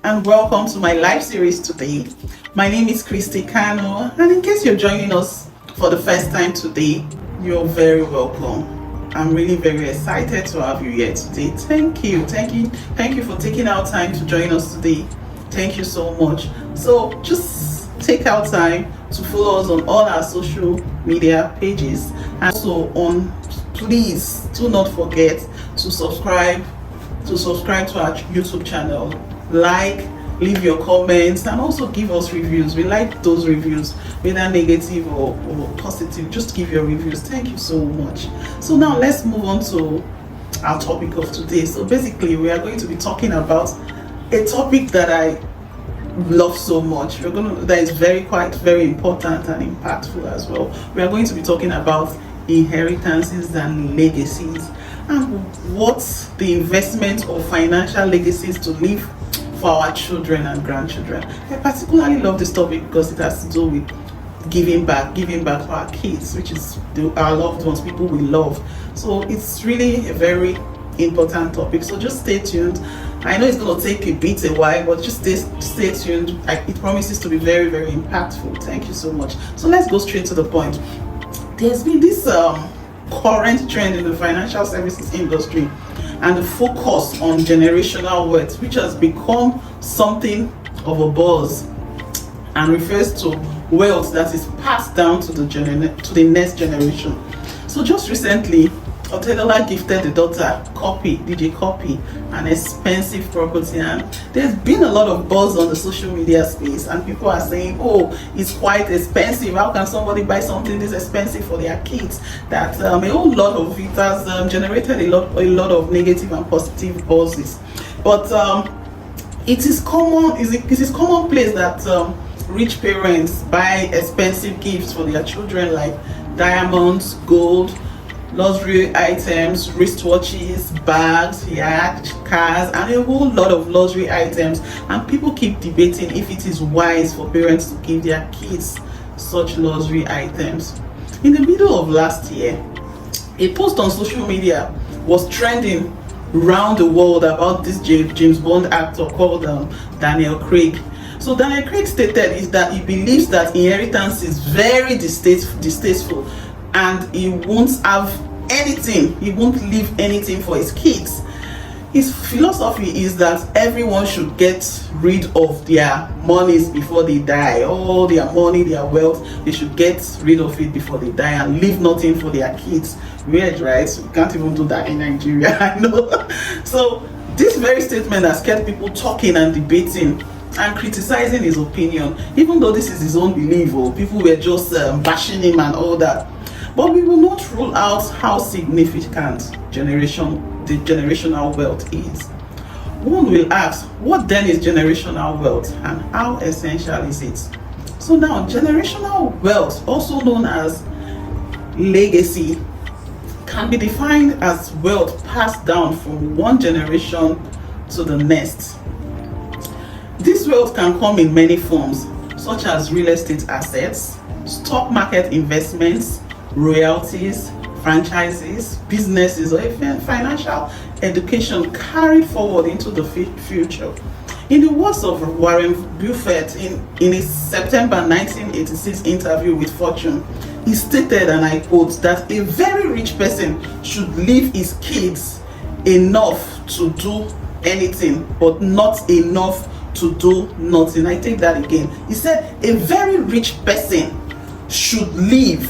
and welcome to my live series today. My name is Christy Kanu, and in case you're joining us for the first time today, you're very welcome. I'm really very excited to have you here today. Thank you for taking out time to join us today. Thank you so much. So just take out time to follow us on all our social media pages, and also please do not forget to subscribe to our YouTube channel. Leave your comments, and also give us reviews. We like those reviews, whether negative or positive. Just give your reviews. Thank you so much. So now let's move on to our topic of today. So basically we are going to be talking about a topic that I love so much. That is very important and impactful as well. We are going to be talking about inheritances and legacies, and what's the investment of financial legacies to leave for our children and grandchildren. I particularly love this topic because it has to do with giving back to our kids, which is our loved ones, people we love. So it's really a very important topic. So just stay tuned. I know it's going to take a while, but just stay tuned. It promises to be very, very impactful. Thank you so much. So let's go straight to the point. There's been this current trend in the financial services industry and the focus on generational wealth, which has become something of a buzz and refers to wealth that is passed down to the next generation. So just recently, Otedola gifted the daughter Cuppy, DJ Cuppy, an expensive property, and there's been a lot of buzz on the social media space, and people are saying, oh, it's quite expensive. How can somebody buy something this expensive for their kids? That a whole lot of it has generated a lot of negative and positive buzzes. But it is commonplace that rich parents buy expensive gifts for their children, like diamonds, gold, luxury items, wristwatches, bags, yachts, cars, and a whole lot of luxury items. And people keep debating if it is wise for parents to give their kids such luxury items. In the middle of last year, a post on social media was trending around the world about this James Bond actor called Daniel Craig. So Daniel Craig stated is that he believes that inheritance is very distasteful, and he won't leave anything for his kids. His philosophy is that everyone should get rid of their monies before they die. All their money, their wealth, they should get rid of it before they die and leave nothing for their kids. Weird, right? We can't even do that in Nigeria, I know. So this very statement has kept people talking and debating and criticizing his opinion, even though this is his own belief, or people were just bashing him and all that. But we will not rule out how significant the generational wealth is. One will ask, what then is generational wealth and how essential is it? So now, generational wealth, also known as legacy, can be defined as wealth passed down from one generation to the next. This wealth can come in many forms, such as real estate assets, stock market investments, royalties, franchises, businesses, or even financial education carried forward into the future. In the words of Warren Buffett in his September 1986 interview with Fortune, he stated, and I quote, that a very rich person should leave his kids enough to do anything, but not enough to do nothing. I take that again. He said a very rich person should leave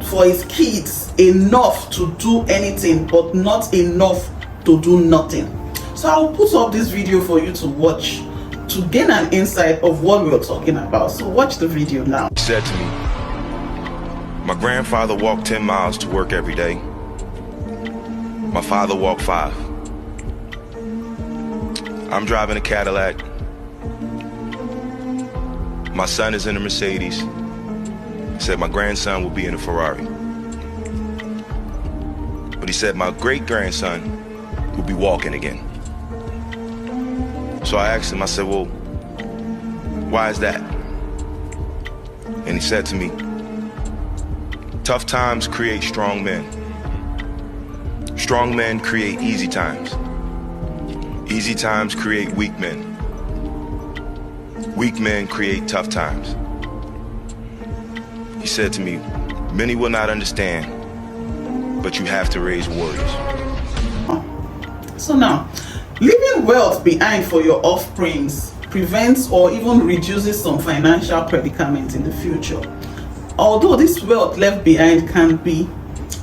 for his kids enough to do anything, but not enough to do nothing. So I'll put up this video for you to watch to gain an insight of what we're talking about. So watch the video now. He said to me, my grandfather walked 10 miles to work every day. My father walked 5. I'm driving a Cadillac. My son is in a Mercedes. He said my grandson will be in a Ferrari. But he said my great-grandson will be walking again. So I asked him, I said, well, why is that? And he said to me, tough times create strong men. Strong men create easy times. Easy times create weak men. weak men create tough times. He said to me, many will not understand, but you have to raise warriors. So now, leaving wealth behind for your offsprings prevents or even reduces some financial predicament in the future. Although this wealth left behind can be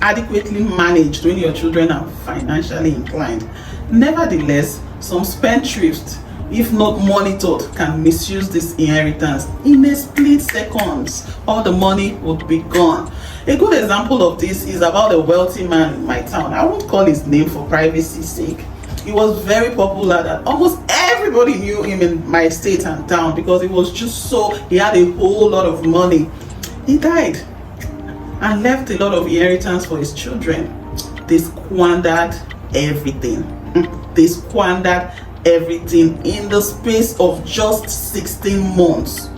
adequately managed when your children are financially inclined, nevertheless, some spendthrifts, if not monitored, can misuse this inheritance. In a split seconds, all the money would be gone. A good example of this is about a wealthy man in my town. I won't call his name for privacy's sake. He was very popular that almost everybody knew him in my state and town because he was just he had a whole lot of money. He died and left a lot of inheritance for his children. They squandered everything. They squandered everything in the space of just 16 months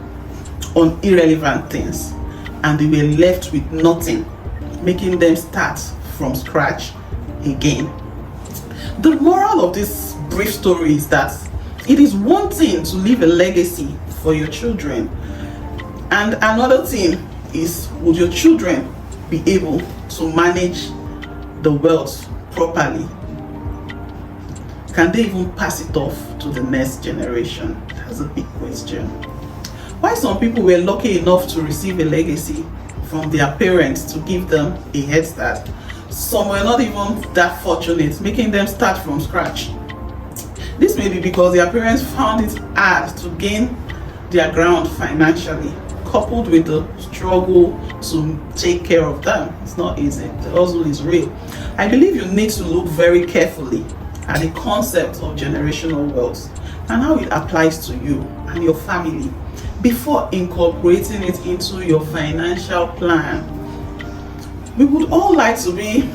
on irrelevant things, and they were left with nothing, making them start from scratch again. The moral of this brief story is that it is one thing to leave a legacy for your children, and another thing is, would your children be able to manage the wealth properly? Can they even pass it off to the next generation? That's a big question. Why some people were lucky enough to receive a legacy from their parents to give them a head start, some were not even that fortunate, making them start from scratch. This may be because their parents found it hard to gain their ground financially, coupled with the struggle to take care of them. It's not easy. The hustle is real. I believe you need to look very carefully at the concept of generational wealth and how it applies to you and your family before incorporating it into your financial plan. We would all like to be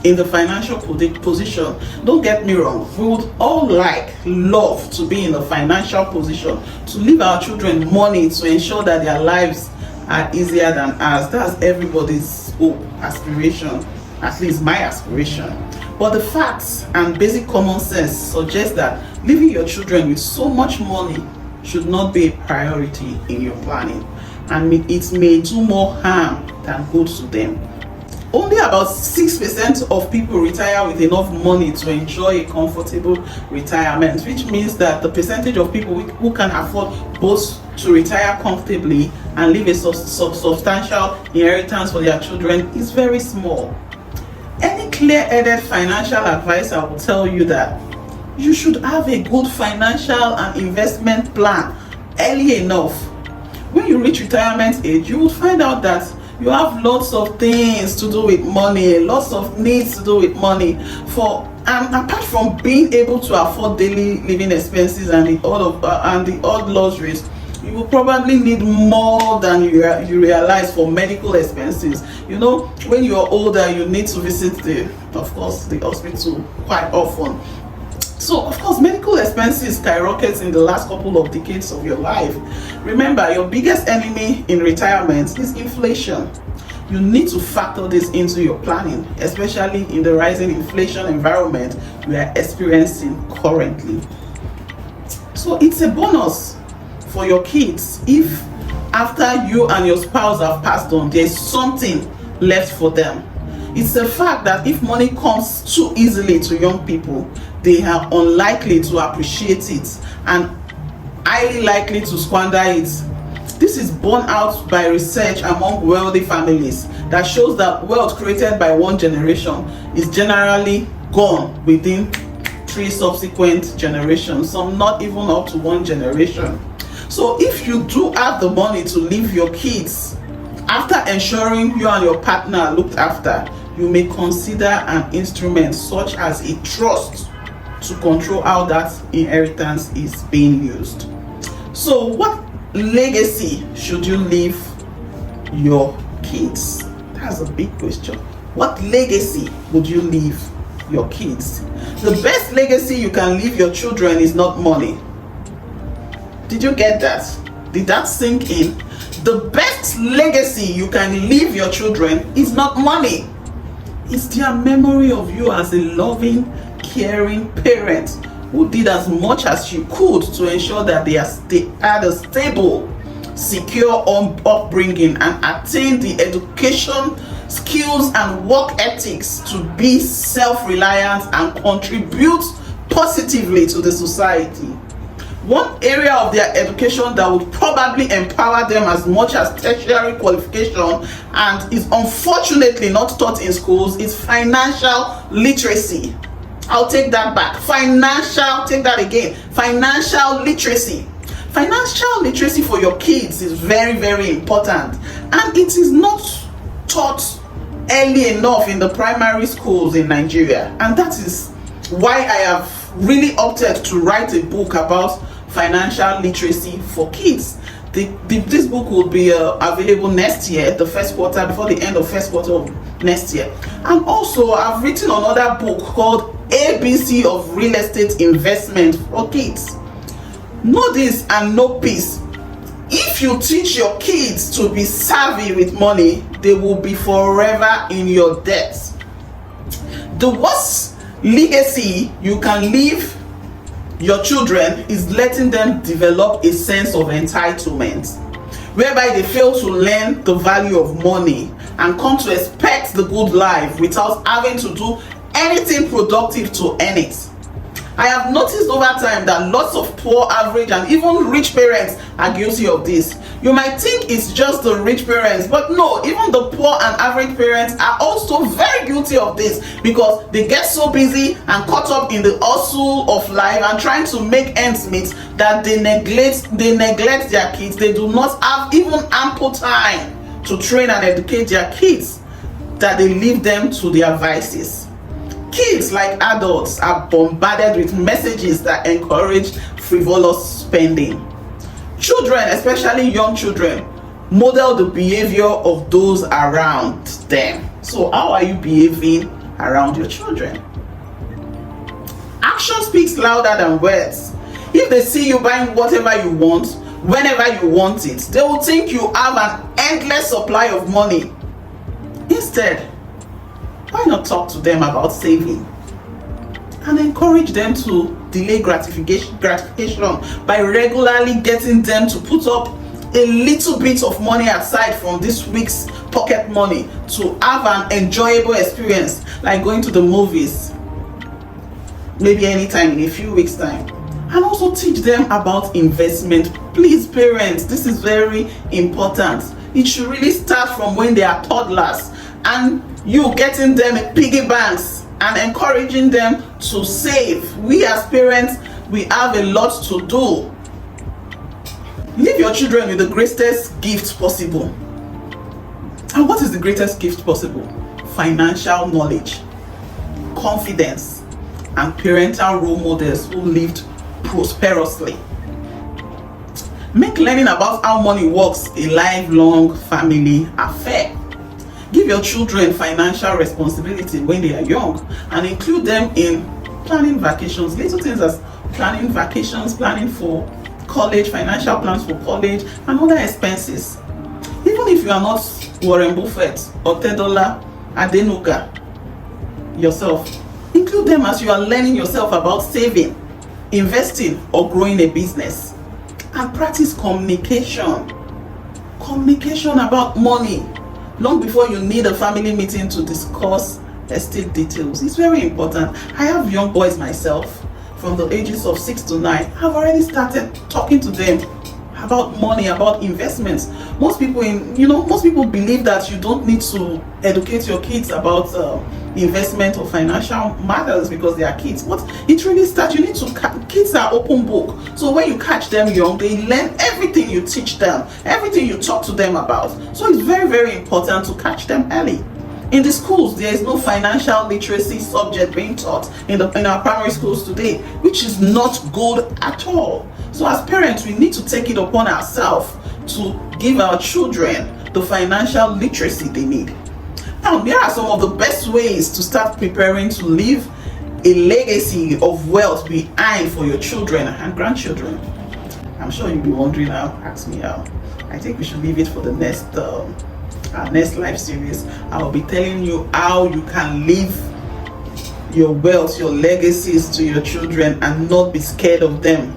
in the financial position. Don't get me wrong. We would all love to be in a financial position to leave our children money to ensure that their lives are easier than ours. That's everybody's hope, aspiration, at least my aspiration. But the facts and basic common sense suggest that leaving your children with so much money should not be a priority in your planning, and it may do more harm than good to them. Only about 6% of people retire with enough money to enjoy a comfortable retirement, which means that the percentage of people who can afford both to retire comfortably and leave a substantial inheritance for their children is very small. Any clear-headed financial advisor will tell you that you should have a good financial and investment plan early enough. When you reach retirement age, you will find out that you have lots of things to do with money, lots of needs to do with money. And apart from being able to afford daily living expenses and the odd luxuries, you will probably need more than you realize for medical expenses. You know, when you are older, you need to visit the hospital quite often. So, of course, medical expenses skyrocket in the last couple of decades of your life. Remember, your biggest enemy in retirement is inflation. You need to factor this into your planning, especially in the rising inflation environment we are experiencing currently. So, it's a bonus for your kids if, after you and your spouse have passed on, there's something left for them. It's a fact that if money comes too easily to young people, they are unlikely to appreciate it and highly likely to squander it. This is borne out by research among wealthy families that shows that wealth created by one generation is generally gone within 3 subsequent generations, some not even up to 1 generation. So if you do have the money to leave your kids, after ensuring you and your partner are looked after, you may consider an instrument such as a trust to control how that inheritance is being used. So what legacy should you leave your kids? That's a big question. What legacy would you leave your kids? The best legacy you can leave your children is not money. Did you get that? Did that sink in? The best legacy you can leave your children is not money. It's their memory of you as a loving, caring parent who did as much as you could to ensure that they had a stable, secure upbringing and attained the education, skills and work ethics to be self-reliant and contribute positively to the society. One area of their education that would probably empower them as much as tertiary qualification and is unfortunately not taught in schools is financial literacy. I'll take that back. Financial literacy. Financial literacy for your kids is very, very important, and it is not taught early enough in the primary schools in Nigeria, and that is why I have really opted to write a book about financial literacy for kids. This book will be available next year, the first quarter, before the end of first quarter of next year. And also I've written another book called ABC of Real Estate Investment for Kids. Know this and know peace. If you teach your kids to be savvy with money, they will be forever in your debt. The worst legacy you can leave your children is letting them develop a sense of entitlement, whereby they fail to learn the value of money and come to expect the good life without having to do anything productive to earn it. I have noticed over time that lots of poor, average and even rich parents are guilty of this. You might think it's just the rich parents, but no, even the poor and average parents are also very guilty of this, because they get so busy and caught up in the hustle of life and trying to make ends meet that they neglect their kids. They do not have even ample time to train and educate their kids, that they leave them to their vices. Kids, like adults, are bombarded with messages that encourage frivolous spending. Children, especially young children, model the behavior of those around them. So how are you behaving around your children? Action speaks louder than words. If they see you buying whatever you want, whenever you want it, they will think you have an endless supply of money. Instead, why not talk to them about saving and encourage them to delay gratification by regularly getting them to put up a little bit of money aside from this week's pocket money to have an enjoyable experience, like going to the movies, maybe anytime in a few weeks' time. And also teach them about investment. Please, parents, this is very important. It should really start from when they are toddlers, and you getting them piggy banks and encouraging them to save. We as parents, we have a lot to do. Leave your children with the greatest gift possible. And what is the greatest gift possible? Financial knowledge, confidence, and parental role models who lived prosperously. Make learning about how money works a lifelong family affair. Give your children financial responsibility when they are young, and include them in planning vacations. Little things as planning vacations, planning for college, financial plans for college, and other expenses. Even if you are not Warren Buffett, Otedola, Adenuga yourself, include them as you are learning yourself about saving, investing, or growing a business. And practice communication about money long before you need a family meeting to discuss estate details. It's very important. I have young boys myself from the ages of 6 to 9. I've already started talking to them about money, about investments. Most people believe that you don't need to educate your kids about investment or financial matters because they are kids. But it really starts, kids are open book. So when you catch them young, they learn everything you teach them, everything you talk to them about. So it's very, very important to catch them early. In the schools, there is no financial literacy subject being taught in our primary schools today, which is not good at all. So as parents, we need to take it upon ourselves to give our children the financial literacy they need. Now, here are some of the best ways to start preparing to leave a legacy of wealth behind for your children and grandchildren. I'm sure you'll be wondering how. Ask me how. I think we should leave it for the next live series. I will be telling you how you can leave your wealth, your legacies to your children and not be scared of them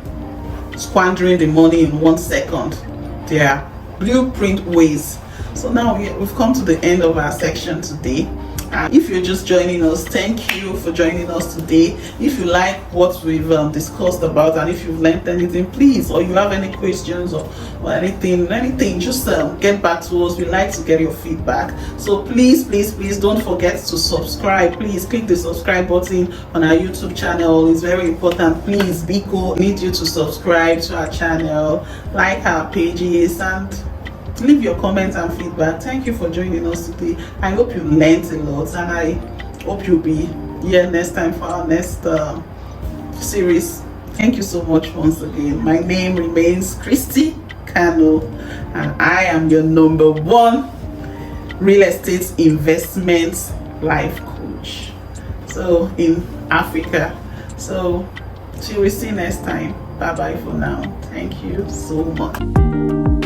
squandering the money in 1 second. There are blueprint ways. So now we've come to the end of our section today. If you're just joining us, thank you for joining us today. If you like what we've discussed about, and if you've learned anything, please, or you have any questions or anything, just get back to us. We like to get your feedback. So please don't forget to subscribe. Please click the subscribe button on our YouTube channel. It's very important. Please, Biko, need you to subscribe to our channel, like our pages, and leave your comments and feedback. Thank you for joining us today. I hope you learned a lot, and I hope you'll be here next time for our next series. Thank you so much once again. My name remains Christy Kanu, and I am your #1 real estate investment life coach, so in Africa. So till we see next time. Bye bye for now. Thank you so much.